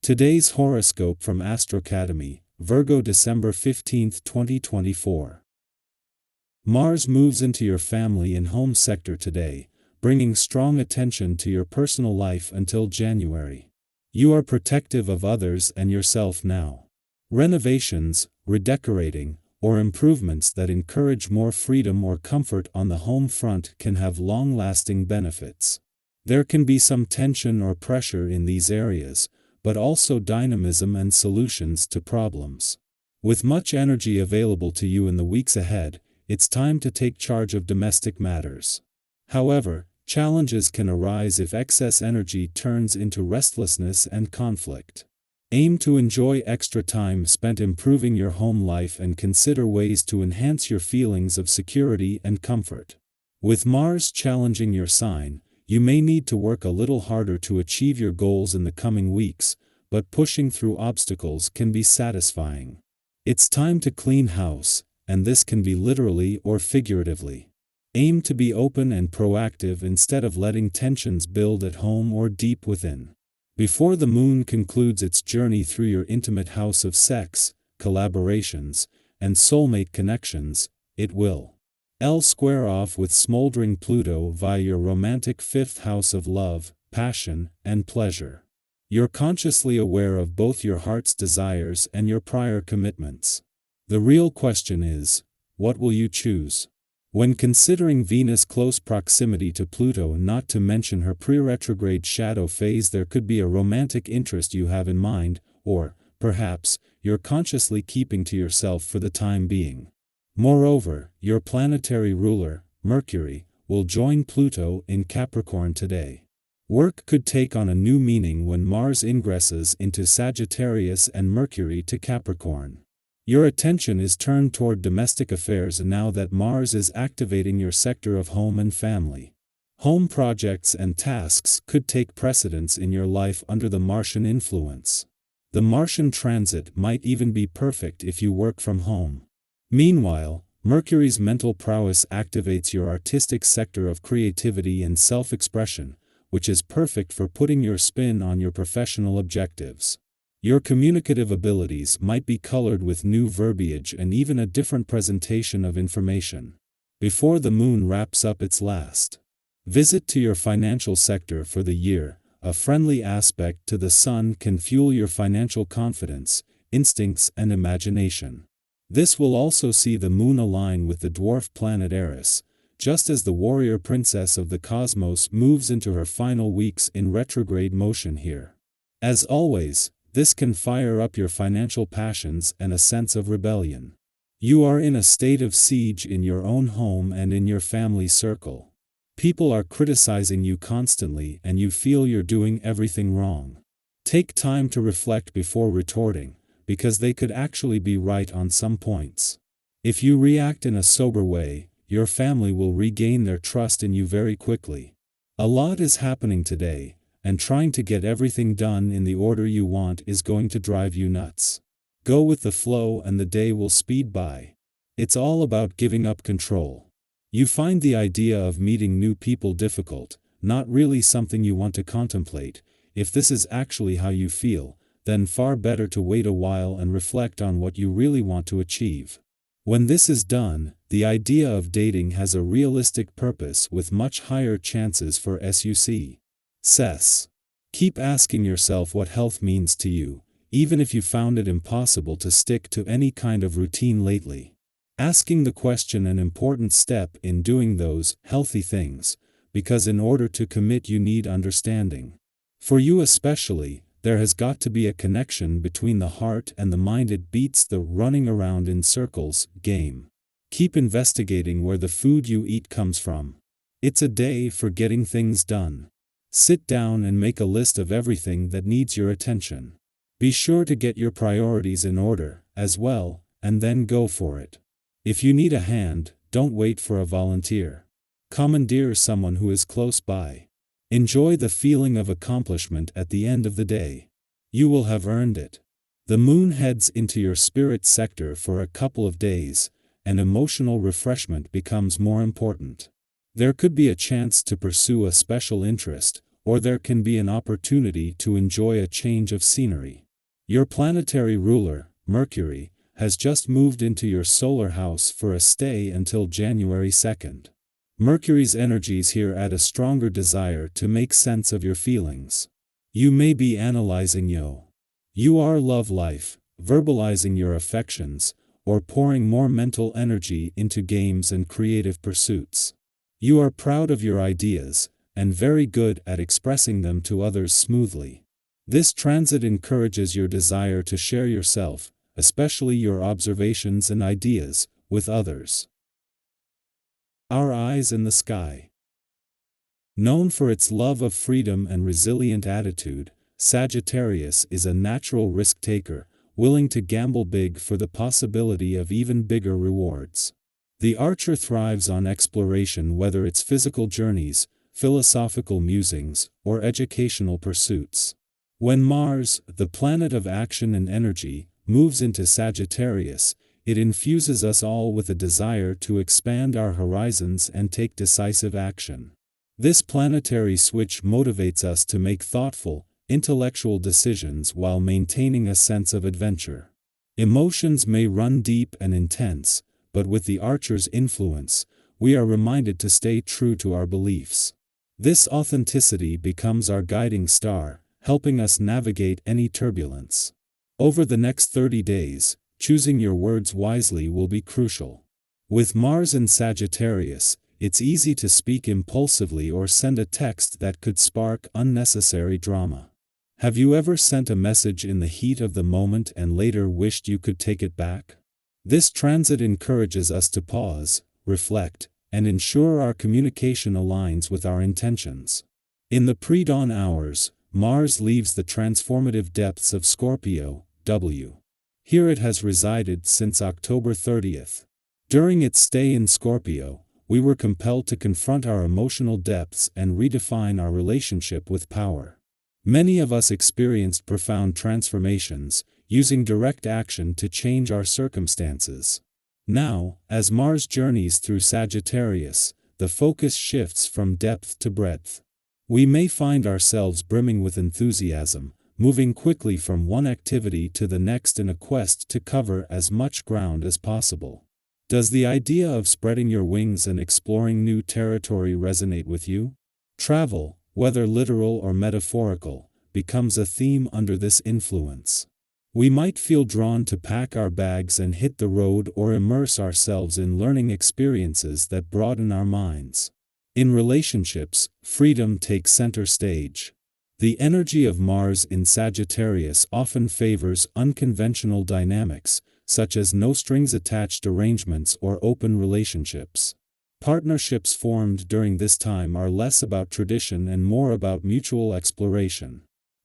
Today's horoscope from Astrocademy, Virgo December 15, 2024. Mars moves into your family and home sector today, bringing strong attention to your personal life until January. You are protective of others and yourself now. Renovations, redecorating, or improvements that encourage more freedom or comfort on the home front can have long-lasting benefits. There can be some tension or pressure in these areas, but also dynamism and solutions to problems. With much energy available to you in the weeks ahead, it's time to take charge of domestic matters. However, challenges can arise if excess energy turns into restlessness and conflict. Aim to enjoy extra time spent improving your home life and consider ways to enhance your feelings of security and comfort. With Mars challenging your sign, you may need to work a little harder to achieve your goals in the coming weeks, but pushing through obstacles can be satisfying. It's time to clean house, and this can be literally or figuratively. Aim to be open and proactive instead of letting tensions build at home or deep within. Before the moon concludes its journey through your intimate house of collaborations, and soulmate connections, it will square off with smoldering Pluto via your romantic fifth house of love, passion, and pleasure. You're consciously aware of both your heart's desires and your prior commitments. The real question is, what will you choose? When considering Venus' close proximity to Pluto, not to mention her pre-retrograde shadow phase, there could be a romantic interest you have in mind, or, perhaps, you're consciously keeping to yourself for the time being. Moreover, your planetary ruler, Mercury, will join Pluto in Capricorn today. Work could take on a new meaning when Mars ingresses into Sagittarius and Mercury to Capricorn. Your attention is turned toward domestic affairs now that Mars is activating your sector of home and family. Home projects and tasks could take precedence in your life under the Martian influence. The Martian transit might even be perfect if you work from home. Meanwhile, Mercury's mental prowess activates your artistic sector of creativity and self-expression, which is perfect for putting your spin on your professional objectives. Your communicative abilities might be colored with new verbiage and even a different presentation of information. Before the moon wraps up its last visit to your financial sector for the year, a friendly aspect to the sun can fuel your financial confidence, instincts, and imagination. This will also see the moon align with the dwarf planet Eris, just as the warrior princess of the cosmos moves into her final weeks in retrograde motion here. As always, this can fire up your financial passions and a sense of rebellion. You are in a state of siege in your own home and in your family circle. People are criticizing you constantly and you feel you're doing everything wrong. Take time to reflect before retorting, because they could actually be right on some points. If you react in a sober way, your family will regain their trust in you very quickly. A lot is happening today, and trying to get everything done in the order you want is going to drive you nuts. Go with the flow and the day will speed by. It's all about giving up control. You find the idea of meeting new people difficult, not really something you want to contemplate. If this is actually how you feel, then far better to wait a while and reflect on what you really want to achieve. When this is done, the idea of dating has a realistic purpose with much higher chances for success. Keep asking yourself what health means to you, even if you found it impossible to stick to any kind of routine lately. Asking the question an important step in doing those healthy things, because in order to commit you need understanding. For you especially, there has got to be a connection between the heart and the mind. It beats the running around in circles game. Keep investigating where the food you eat comes from. It's a day for getting things done. Sit down and make a list of everything that needs your attention. Be sure to get your priorities in order, as well, and then go for it. If you need a hand, don't wait for a volunteer. Commandeer someone who is close by. Enjoy the feeling of accomplishment at the end of the day. You will have earned it. The moon heads into your spirit sector for a couple of days, and emotional refreshment becomes more important. There could be a chance to pursue a special interest, or there can be an opportunity to enjoy a change of scenery. Your planetary ruler, Mercury, has just moved into your solar house for a stay until January 2nd. Mercury's energies here add a stronger desire to make sense of your feelings. You may be analyzing your love life, verbalizing your affections, or pouring more mental energy into games and creative pursuits. You are proud of your ideas, and very good at expressing them to others smoothly. This transit encourages your desire to share yourself, especially your observations and ideas, with others. Our eyes in the sky. Known for its love of freedom and resilient attitude, Sagittarius is a natural risk-taker, willing to gamble big for the possibility of even bigger rewards. The archer thrives on exploration, whether it's physical journeys, philosophical musings, or educational pursuits. When Mars, the planet of action and energy, moves into Sagittarius, it infuses us all with a desire to expand our horizons and take decisive action. This planetary switch motivates us to make thoughtful, intellectual decisions while maintaining a sense of adventure. Emotions may run deep and intense, but with the archer's influence, we are reminded to stay true to our beliefs. This authenticity becomes our guiding star, helping us navigate any turbulence. Over the next 30 days, choosing your words wisely will be crucial. With Mars in Sagittarius, it's easy to speak impulsively or send a text that could spark unnecessary drama. Have you ever sent a message in the heat of the moment and later wished you could take it back? This transit encourages us to pause, reflect, and ensure our communication aligns with our intentions. In the pre-dawn hours, Mars leaves the transformative depths of Scorpio, Here it has resided since October 30th. During its stay in Scorpio, we were compelled to confront our emotional depths and redefine our relationship with power. Many of us experienced profound transformations, using direct action to change our circumstances. Now, as Mars journeys through Sagittarius, the focus shifts from depth to breadth. We may find ourselves brimming with enthusiasm, moving quickly from one activity to the next in a quest to cover as much ground as possible. Does the idea of spreading your wings and exploring new territory resonate with you? Travel, whether literal or metaphorical, becomes a theme under this influence. We might feel drawn to pack our bags and hit the road or immerse ourselves in learning experiences that broaden our minds. In relationships, freedom takes center stage. The energy of Mars in Sagittarius often favors unconventional dynamics, such as no-strings-attached arrangements or open relationships. Partnerships formed during this time are less about tradition and more about mutual exploration.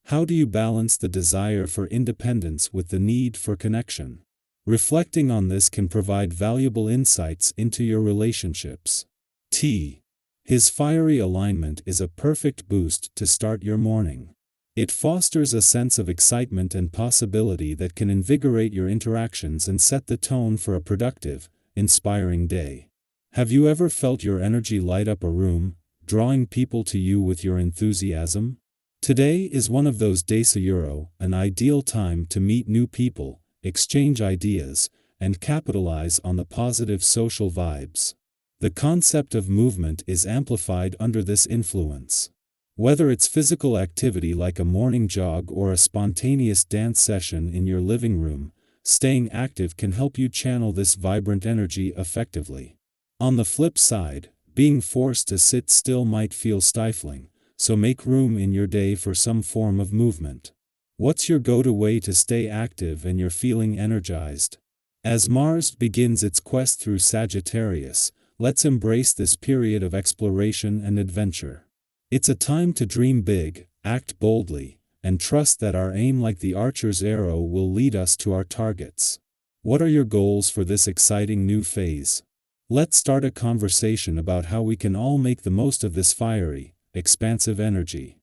How do you balance the desire for independence with the need for connection? Reflecting on this can provide valuable insights into your relationships. His fiery alignment is a perfect boost to start your morning. It fosters a sense of excitement and possibility that can invigorate your interactions and set the tone for a productive, inspiring day. Have you ever felt your energy light up a room, drawing people to you with your enthusiasm? Today is one of those days, an ideal time to meet new people, exchange ideas, and capitalize on the positive social vibes. The concept of movement is amplified under this influence. Whether it's physical activity like a morning jog or a spontaneous dance session in your living room, staying active can help you channel this vibrant energy effectively. On the flip side, being forced to sit still might feel stifling, so make room in your day for some form of movement. What's your go-to way to stay active and you're feeling energized? As Mars begins its quest through Sagittarius, let's embrace this period of exploration and adventure. It's a time to dream big, act boldly, and trust that our aim, like the archer's arrow, will lead us to our targets. What are your goals for this exciting new phase? Let's start a conversation about how we can all make the most of this fiery, expansive energy.